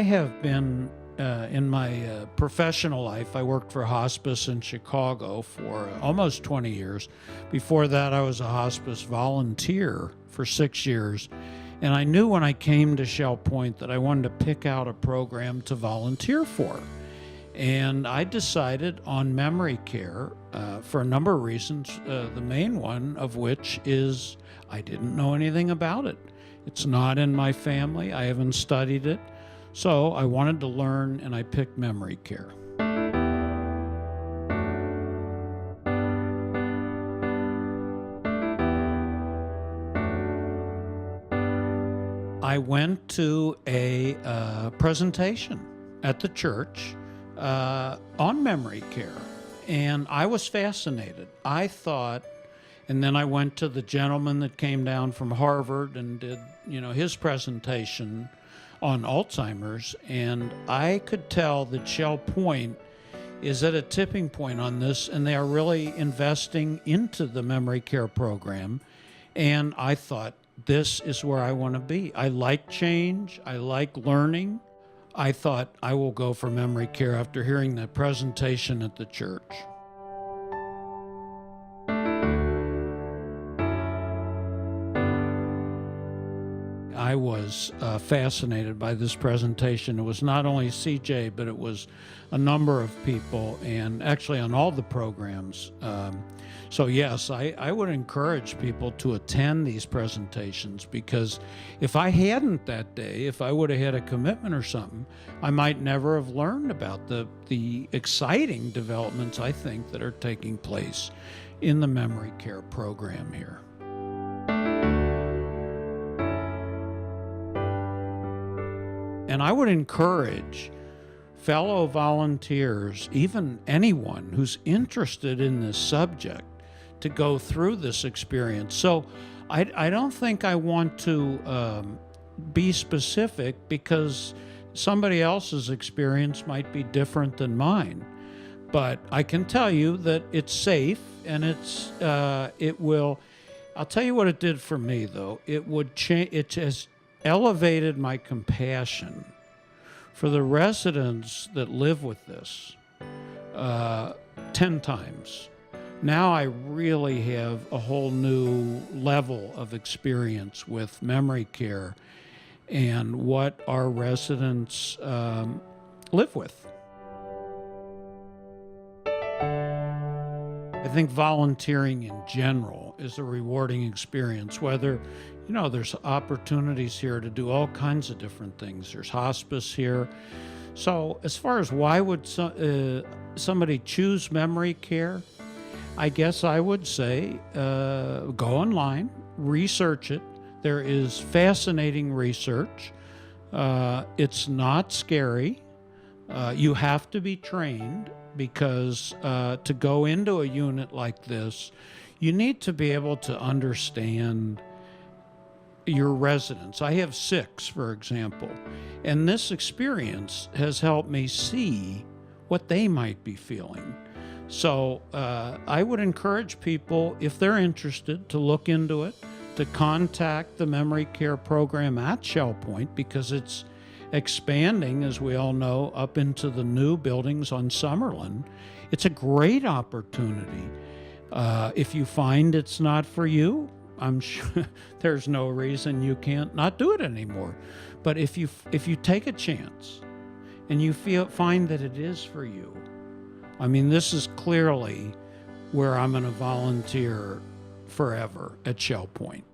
I have been in my professional life, I worked for hospice in Chicago for almost 20 years. Before that, I was a hospice volunteer for 6 years. And I knew when I came to Shell Point that I wanted to pick out a program to volunteer for. And I decided on memory care for a number of reasons, the main one of which is I didn't know anything about it. It's not in my family. I haven't studied it. So I wanted to learn, and I picked memory care. I went to a presentation at the church on memory care, and I was fascinated. I thought, and then I went to the gentleman that came down from Harvard and did, his presentation on Alzheimer's, and I could tell that Shell Point is at a tipping point on this, and they are really investing into the memory care program. And I thought, this is where I want to be. I like change. I like learning. I thought I will go for memory care after hearing that presentation at the church. I was fascinated by this presentation. It was not only CJ, but it was a number of people, and actually on all the programs. So yes, I would encourage people to attend these presentations, because if I hadn't that day, if I would have had a commitment or something, I might never have learned about the exciting developments, I think, that are taking place in the memory care program here. And I would encourage fellow volunteers, even anyone who's interested in this subject, to go through this experience. So I don't think I want to be specific, because somebody else's experience might be different than mine. But I can tell you that it's safe, and it will. I'll tell you what it did for me, though. It has elevated my compassion for the residents that live with this 10 times. Now I really have a whole new level of experience with memory care and what our residents live with. I think volunteering in general is a rewarding experience, whether, there's opportunities here to do all kinds of different things. There's hospice here. So as far as why would somebody choose memory care, I guess I would say go online, research it. There is fascinating research. It's not scary. You have to be trained, because to go into a unit like this, you need to be able to understand your residents. I have 6, for example, and this experience has helped me see what they might be feeling. So I would encourage people, if they're interested, to look into it, to contact the memory care program at Shell Point, because it's expanding, as we all know, up into the new buildings on Summerlin. It's a great opportunity. If you find it's not for you, I'm sure there's no reason you can't not do it anymore. But if you take a chance and you find that it is for you, I mean, this is clearly where I'm going to volunteer forever, at Shell Point.